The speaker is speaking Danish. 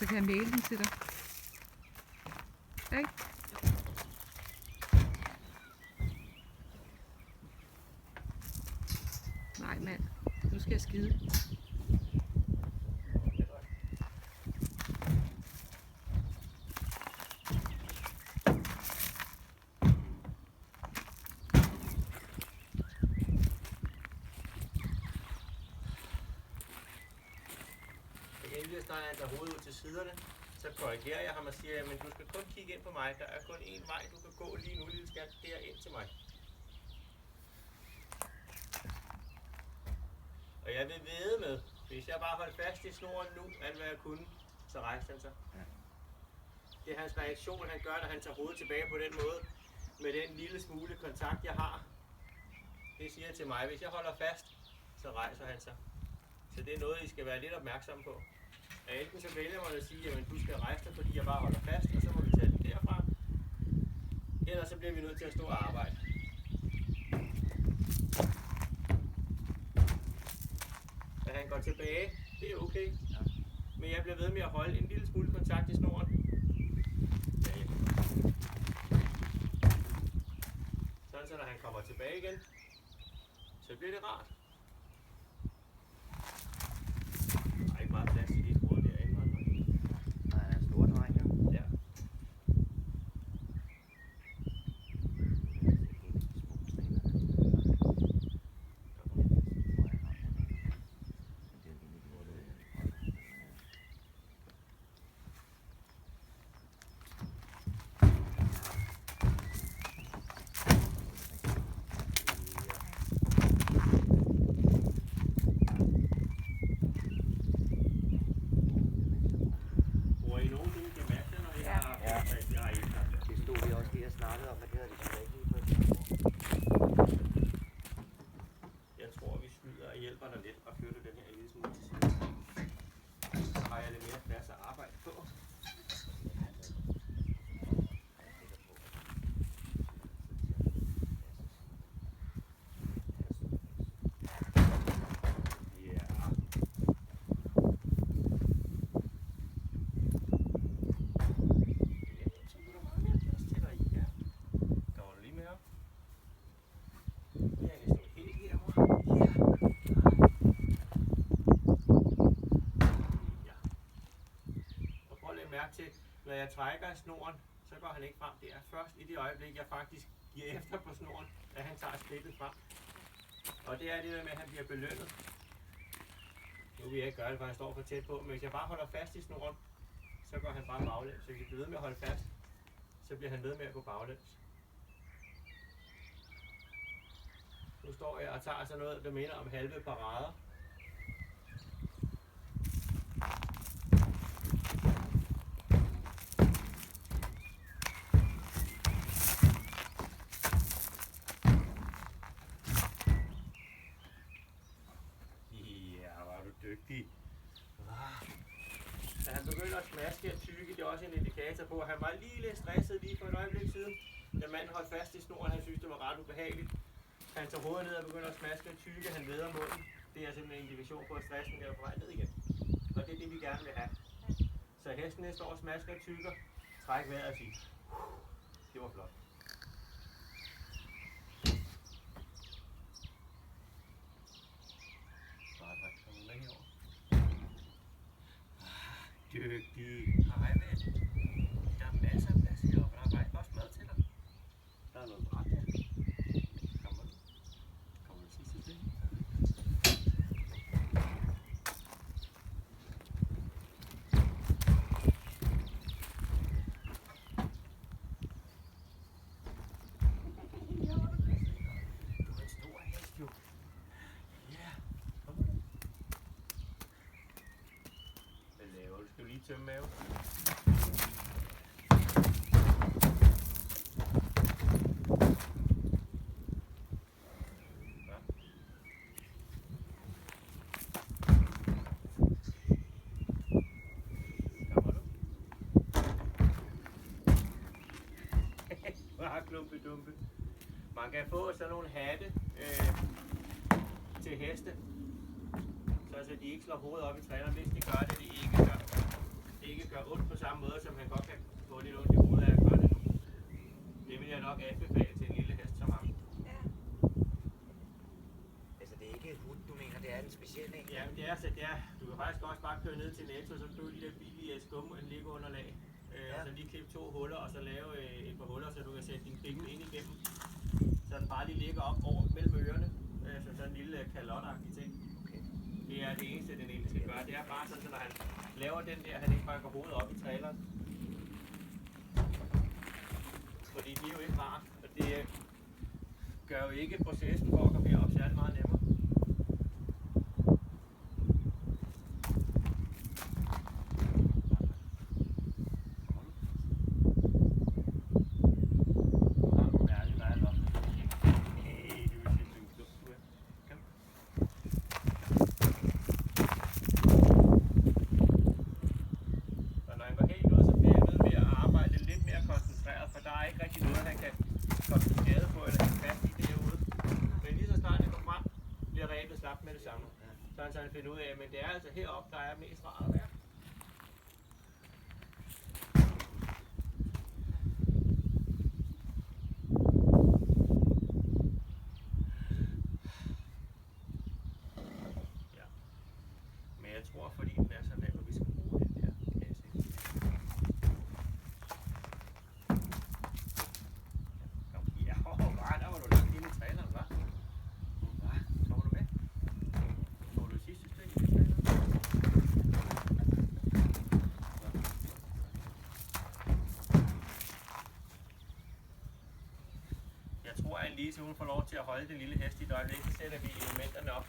Så kan jeg maile den til dig. Ikke? Nej, mand. Nu skal jeg skide. Når han tager hovedet ud til siderne, så korrigerer jeg ham og siger, at du skal kun kigge ind på mig. Der er kun én vej, du kan gå lige nu, lille skat. Det er ind til mig. Og jeg vil vædde med, hvis jeg bare holdt fast i snoren nu, alt hvad jeg kunne, så rejste han sig. Det er hans reaktion, han gør, når han tager hovedet tilbage på den måde, med den lille smule kontakt, jeg har. Det siger til mig, hvis jeg holder fast, så rejser han sig. Så det er noget, I skal være lidt opmærksomme på. Enten så vælger man at sige, at du skal rejse dig, fordi jeg bare holder fast, og så må vi tage den derfra. Ellers så bliver vi nødt til at stå og arbejde. At han går tilbage, det er okay. Ja. Men jeg bliver ved med at holde en lille smule kontakt i snoren. Ja. Sådan så når han kommer tilbage igen, så bliver det rart. Der er ikke meget plads i de skruer derinde. Nej, han er en stor dreng, jo. Ja. Til, når jeg trækker i snoren, så går han ikke frem. Det er først i det øjeblik, jeg faktisk giver efter på snoren, at han tager skridtet frem. Og det er det der med, at han bliver belønnet. Nu vil jeg ikke gøre det, for han står for tæt på, men hvis jeg bare holder fast i snoren, så går han bare baglæns. Så hvis jeg bliver ved med at holde fast, så bliver han ved med at gå baglæns. Nu står jeg og tager sådan noget, der minder om halve parader. Dygtig. Da han begynder at smaske og tykke, det er også en indikator på, at han var lige lidt stresset lige for et øjeblik siden. Da manden holdt fast i snoren, han synes, det var ret ubehageligt. Han tager hovedet ned og begynder at smaske og tykke, han væder munden. Det er simpelthen en indikation på, at stressen er på vej ned igen. Og det er det, vi gerne vil have. Så hesten står og smasker og tykker. Træk vejret og sig. Det var flot. Dygtig. Hej, ven. Der er masser af plads heroppe, og der er faktisk også mad til dig. Der er noget bræt her. Kommer du? Kommer du til det? Du er en stor hest, jo. Ja, kommer du? Hvad laver du? Skal du lige tømme maven? Dumpe. Man kan få sådan nogle hatte til heste, så de ikke slår hovedet op i træneren, hvis de gør det, de ikke gør. det ikke gør ondt på samme måde, som han godt kan få lidt ondt i hovedet af at gøre det nu. Det vil jeg nok anbefale til en lille hest som ham. Ja. Altså, det er ikke et hund, du mener, det er en speciel en. Ja, men det er så det er. Du kan faktisk også bare køre ned til Netto, så købe de der billige skumme en liggeunderlag. Og så lige klippe 2 huller, og så lave et par huller, så du kan sætte din binge ind igennem. Så den bare lige ligger op over mellem ørerne, som sådan en lille kalotagtig ting. Okay. Det er det eneste, den egentlig skal gøre. Det er bare sådan, at når han laver den der, han ikke banker hovedet op i traileren. Fordi de er jo ikke rart, og det gør jo ikke processen for at komme herop særlig meget nemmere. Med det samme. Så han finder ud af, men det er altså heroppe, der er mest rart at være. Ja. Men jeg tror, fordi den er så lav, at vi skal bruge den der kasse. Ja, der var du langt inde i traileren, hva'? Kommer du med? Får du sidste stykke i traileren? Jeg tror, at Lise hun får lov til at holde den lille hest i et øjeblik, så sætter vi elementerne op.